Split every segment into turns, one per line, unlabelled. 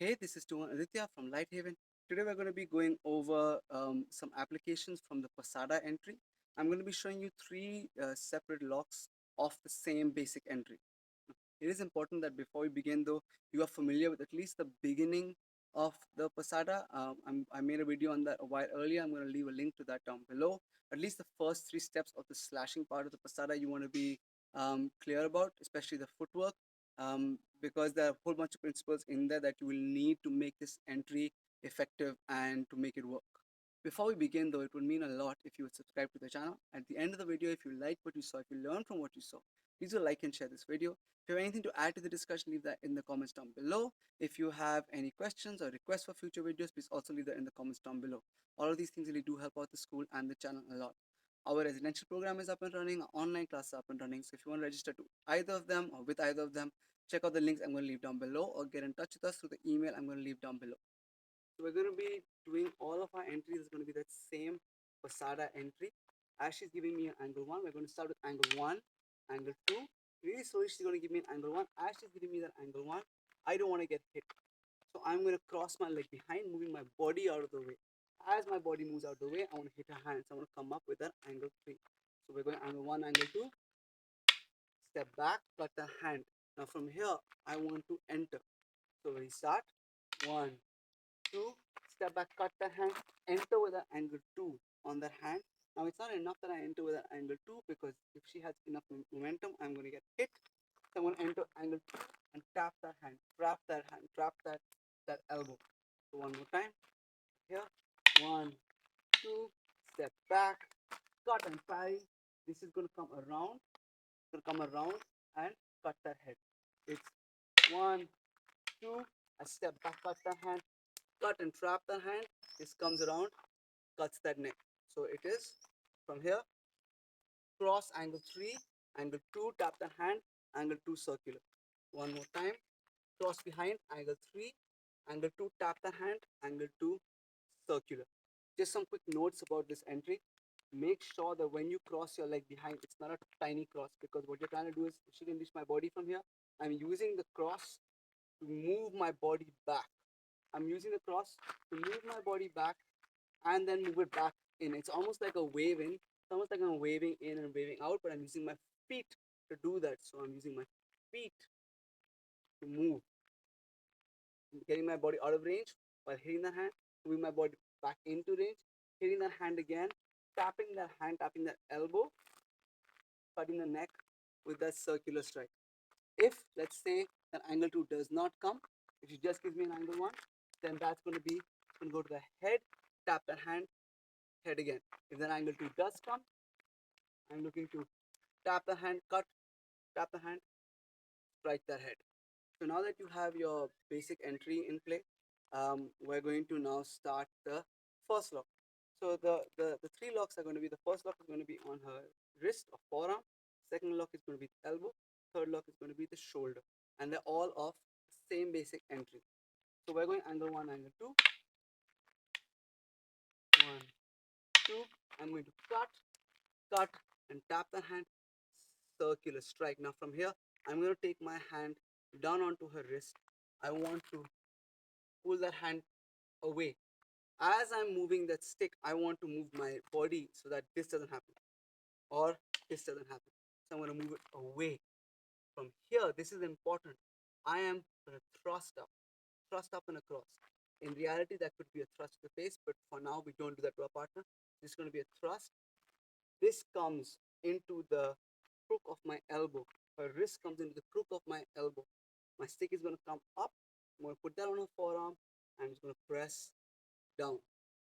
Hey, this is Tuhon Aditya from LightHaven. Today we're going to be going over some applications from the Pasada entry. I'm going to be showing you three separate locks of the same basic entry. It is important that before we begin, though, you are familiar with at least the beginning of the Pasada. I made a video on that a while earlier. I'm going to leave a link to that down below. At least the first three steps of the slashing part of the Pasada you want to be clear about, especially the footwork, because there are a whole bunch of principles in there that you will need to make this entry effective and to make it work. Before we begin, though, it would mean a lot if you would subscribe to the channel. At the end of the video, if you like what you saw, if you learned from what you saw, please do like and share this video. If you have anything to add to the discussion, leave that in the comments down below. If you have any questions or requests for future videos, please also leave that in the comments down below. All of these things really do help out the school and the channel a lot. Our residential program is up and running, our online classes are up and running. So if you want to register to either of them or with either of them, check out the links I'm going to leave down below or get in touch with us through the email I'm going to leave down below. So we're going to be doing all of our entries. It's going to be that same Pasada entry. As she's giving me an angle 1, we're going to start with angle 1, angle 2. Really slowly she's going to give me an angle 1. As she's giving me that angle 1, I don't want to get hit. So I'm going to cross my leg behind, moving my body out of the way. As my body moves out of the way, I want to hit her hand. So I want to come up with that angle 3. So we're going angle 1, angle 2, step back, cut the hand. Now from here, I want to enter. So we start, 1, 2, step back, cut the hand, enter with an angle 2 on that hand. Now it's not enough that I enter with an angle 2 because if she has enough momentum, I'm going to get hit. So I'm going to enter angle 2 and tap that hand, trap that hand, trap that elbow. So one more time, here, 1, 2, step back, cut and parry. This is going to come around, and cut that head. It's 1, 2, I step back, cut the hand, cut and trap the hand. This comes around, cuts that neck. So it is from here, cross angle 3, angle 2, tap the hand, angle 2 circular. One more time, cross behind, angle 3, angle 2, tap the hand, angle 2 circular. Just some quick notes about this entry. Make sure that when you cross your leg behind, it's not a tiny cross, because what you're trying to do is, if she can reach my body from here, I'm using the cross to move my body back. I'm using the cross to move my body back and then move it back in. It's almost like a waving. It's almost like I'm waving in and waving out, but I'm using my feet to do that. So I'm using my feet to move, getting my body out of range while hitting the hand, moving my body back into range, hitting that hand again, tapping that hand, tapping that elbow, cutting the neck with that circular strike. If, let's say, that angle 2 does not come, if she just gives me an angle 1, then that's going to be, going to go to the head, tap the hand, head again. If that angle 2 does come, I'm looking to tap the hand, cut, tap the hand, strike that head. So now that you have your basic entry in play, we're going to now start the first lock. So the three locks are going to be, the first lock is going to be on her wrist or forearm, second lock is going to be the elbow, third lock is going to be the shoulder. And they're all of the same basic entry. So we're going angle 1, angle 2, 1, 2. I'm going to cut, and tap the hand, circular strike. Now from here, I'm going to take my hand down onto her wrist. I want to pull that hand away. As I'm moving that stick, I want to move my body so that this doesn't happen or this doesn't happen. So I'm going to move it away. From here, this is important. I am going to thrust up and across. In reality, that could be a thrust to the face, but for now, we don't do that to our partner. This is going to be a thrust. This comes into the crook of my elbow. Her wrist comes into the crook of my elbow. My stick is going to come up. I'm going to put that on her forearm. I'm just going to press down.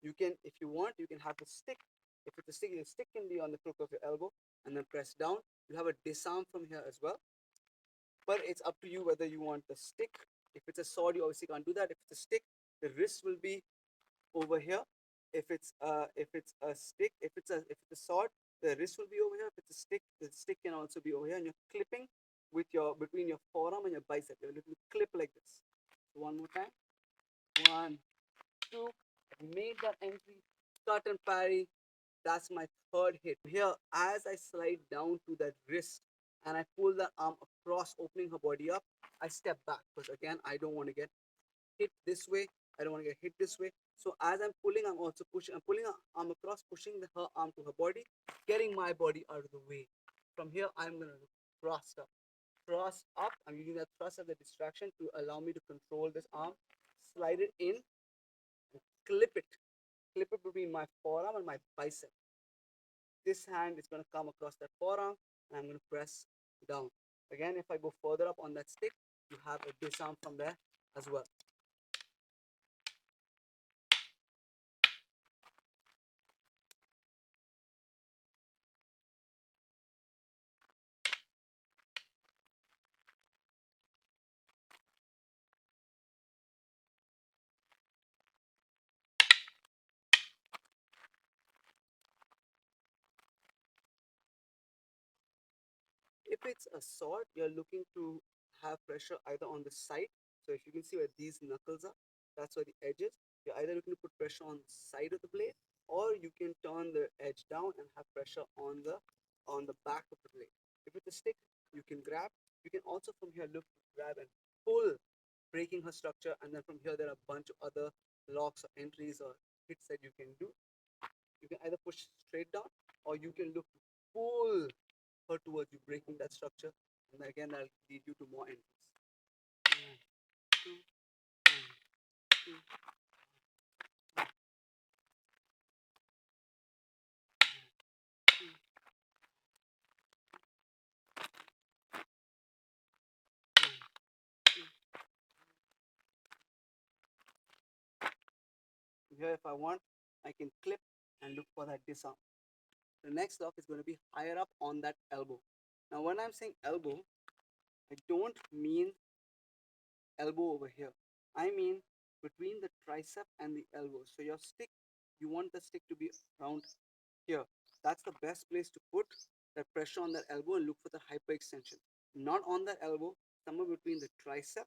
You can, if you want, you can have the stick. If it's a stick, the stick can be on the crook of your elbow and then press down. You have a disarm from here as well. But it's up to you whether you want the stick. If it's a sword, you obviously can't do that. If it's a stick, the wrist will be over here. If it's a stick, if it's a sword, the wrist will be over here. If it's a stick, the stick can also be over here, and you're clipping with your, between your forearm and your bicep. You're looking to clip like this. So one more time. 1, 2. Made that entry. Cut and parry. That's my third hit. Here, as I slide down to that wrist and I pull the arm across, opening her body up, I step back because again, I don't want to get hit this way. I don't want to get hit this way. So as I'm pulling, I'm also pushing. I'm pulling her arm across, pushing her arm to her body, getting my body out of the way. From here, I'm gonna thrust up. Thrust up. I'm using that thrust as a distraction to allow me to control this arm. Slide it in, and clip it. Clip it between my forearm and my bicep. This hand is gonna come across that forearm, and I'm gonna press down. Again, if I go further up on that stick, you have a disarm from there as well. If it's a sword, you're looking to have pressure either on the side. So if you can see where these knuckles are, that's where the edge is. You're either looking to put pressure on the side of the blade, or you can turn the edge down and have pressure on the back of the blade. If it's a stick, you can grab. You can also from here look to grab and pull, breaking her structure. And then from here, there are a bunch of other locks or entries or hits that you can do. You can either push straight down, or you can look to pull her towards you, breaking that structure. And again, that'll lead you to more entries. One, two, one, two. Here, if I want, I can clip and look for that disarm. The next lock is going to be higher up on that elbow. Now, when I'm saying elbow, I don't mean elbow over here. I mean between the tricep and the elbow. So your stick, you want the stick to be around here. That's the best place to put that pressure on that elbow and look for the hyperextension. Not on that elbow, somewhere between the tricep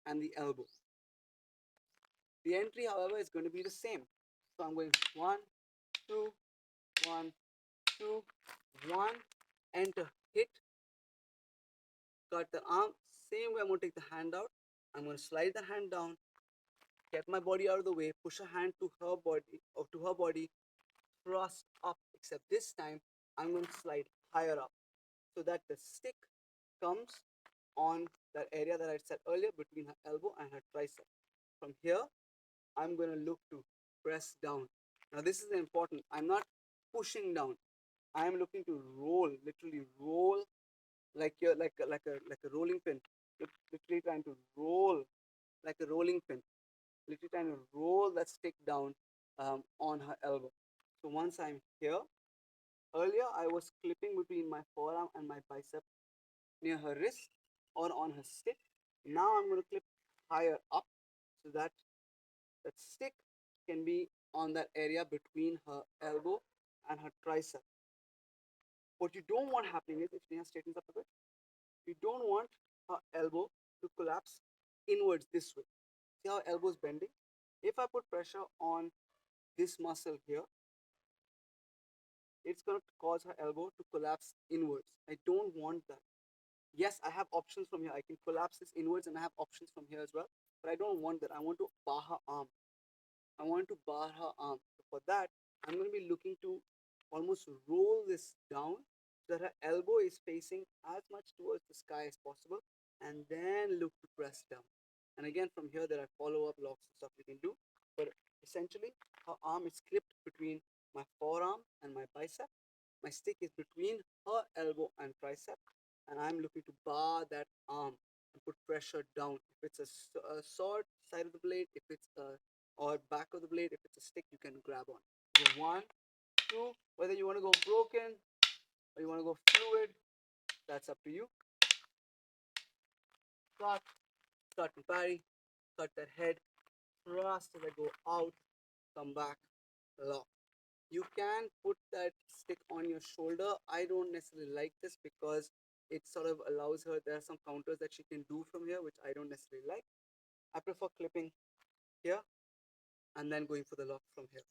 and the elbow. The entry, however, is going to be the same. So I'm going one, two, one, two, one, enter, hit, cut the arm. Same way I'm going to take the hand out. I'm going to slide the hand down, get my body out of the way, push a hand to her body, or to her body, thrust up. Except this time, I'm going to slide higher up so that the stick comes on that area that I said earlier between her elbow and her tricep. From here, I'm going to look to press down. Now this is important. I'm not pushing down. I am looking to roll, literally roll like you're like a rolling pin. Literally trying to roll like a rolling pin. Literally trying to roll that stick down on her elbow. So once I'm here, earlier I was clipping between my forearm and my bicep near her wrist or on her stick. Now I'm going to clip higher up so that that stick can be on that area between her elbow and her tricep. What you don't want happening is, if Neha straightens up a bit, you don't want her elbow to collapse inwards this way. See how elbow is bending? If I put pressure on this muscle here, it's going to cause her elbow to collapse inwards. I don't want that. Yes, I have options from here. I can collapse this inwards and I have options from here as well. But I don't want that. I want to bar her arm. I want to bar her arm. So for that, I'm going to be looking to almost roll this down so that her elbow is facing as much towards the sky as possible, and then look to press down. And again, from here, there are follow-up locks and stuff you can do. But essentially, her arm is clipped between my forearm and my bicep. My stick is between her elbow and tricep, and I'm looking to bar that arm and put pressure down. If it's a sword side of the blade, if it's a or back of the blade, if it's a stick, you can grab on. Go one, two, whether you want to go broken or you want to go fluid, that's up to you. Cut, cut and parry, cut that head, thrust as I go out, come back, lock. You can put that stick on your shoulder. I don't necessarily like this because it sort of allows her, there are some counters that she can do from here, which I don't necessarily like. I prefer clipping here and then going for the lock from here.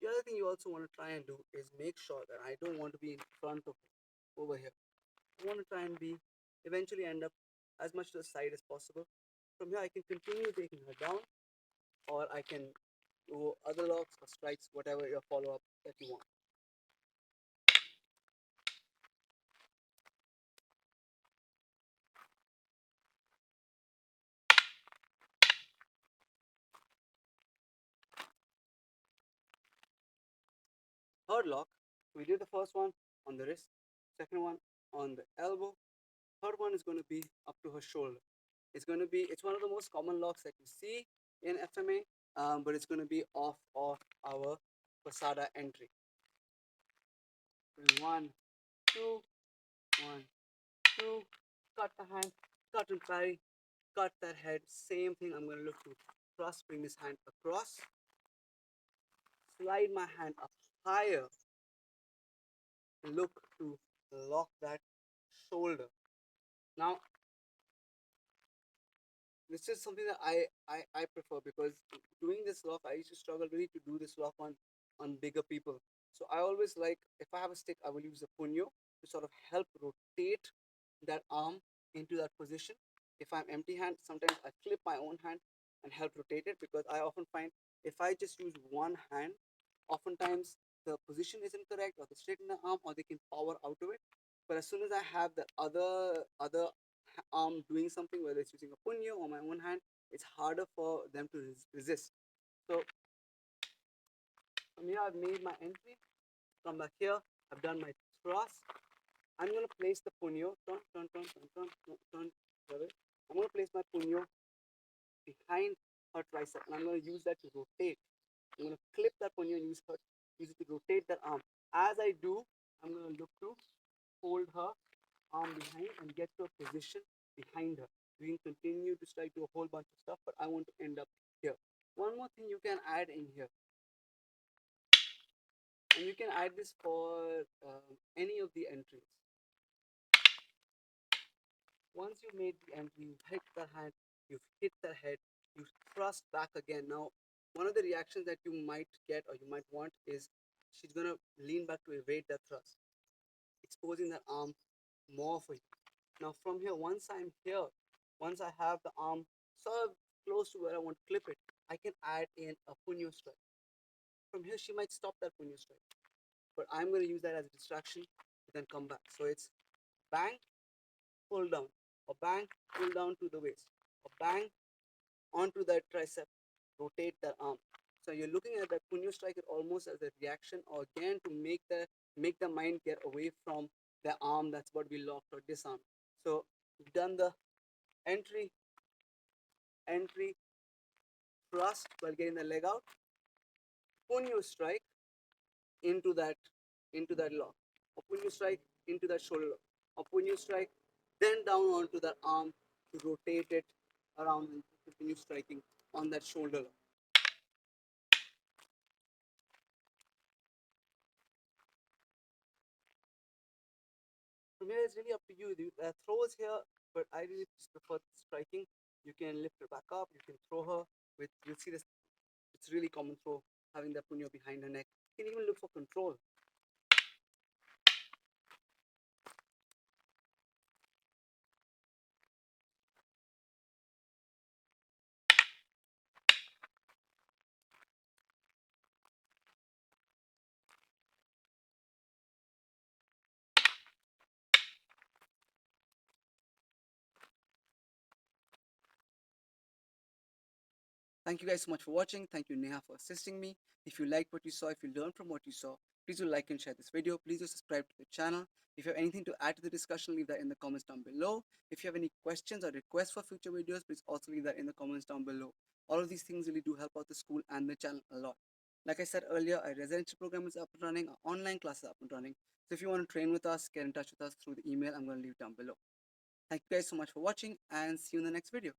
The other thing you also want to try and do is make sure that I don't want to be in front of her. over here. I want to try and be eventually end up as much to the side as possible. From here, I can continue taking her down, or I can do other locks or strikes, whatever your follow up that you want. Third lock, we did the first one on the wrist, second one on the elbow, third one is going to be up to her shoulder. It's one of the most common locks that you see in FMA, but it's going to be off of our Pasada entry. One, two, one, two, cut the hand, cut and parry, cut that head. Same thing. I'm going to look to thrust, bring this hand across, slide my hand up higher, look to lock that shoulder. Now, this is something that I prefer because doing this lock, I used to struggle really to do this lock on bigger people. So I always like, if I have a stick, I will use a punyo to sort of help rotate that arm into that position. If I'm empty hand, sometimes I clip my own hand and help rotate it, because I often find if I just use one hand, oftentimes the position isn't correct, or they straighten the arm, or they can power out of it. But as soon as I have the other arm doing something, whether it's using a punyo or my own hand, it's harder for them to resist. So from here, I've made my entry. Come back here, I've done my thrust. I'm going to place the punyo, turn. I'm going to place my punyo behind her tricep, and I'm going to use that to rotate. I'm going to clip that punyo and use it to rotate that arm. As I do, I'm going to look to hold her arm behind and get to a position behind her. You can continue to strike, do a whole bunch of stuff, but I want to end up here. One more thing you can add in here, and you can add this for any of the entries. Once you've made the entry, you've hit the hand, you've hit the head, you thrust back again. Now, one of the reactions that you might get or you might want is she's going to lean back to evade that thrust, exposing that arm more for you. Now, from here, once I'm here, once I have the arm sort of close to where I want to clip it, I can add in a punyo strike. From here, she might stop that punyo strike, but I'm going to use that as a distraction to then come back. So it's bang, pull down, or bang, pull down to the waist, or bang onto that tricep, rotate the arm. So you're looking at that punyo strike almost as a reaction, or again to make the mind get away from the arm that's about to be locked or disarmed. So you've done the entry, entry, thrust while getting the leg out, punyo strike into that lock, or punyo strike into that shoulder lock, or punyo strike, then down onto that arm to rotate it around and continue striking on that shoulder lock. From here, it's really up to you. The throws here, but I really just prefer striking. You can lift her back up. You can throw her with. You'll see this. It's really common throw, having that punyo behind her neck. You can even look for control. Thank you guys so much for watching. Thank you, Neha, for assisting me. If you liked what you saw, if you learned from what you saw, please do like and share this video. Please do subscribe to the channel. If you have anything to add to the discussion, leave that in the comments down below. If you have any questions or requests for future videos, please also leave that in the comments down below. All of these things really do help out the school and the channel a lot. Like I said earlier, our residential program is up and running, our online classes are up and running. So if you want to train with us, get in touch with us through the email I'm going to leave down below. Thank you guys so much for watching, and see you in the next video.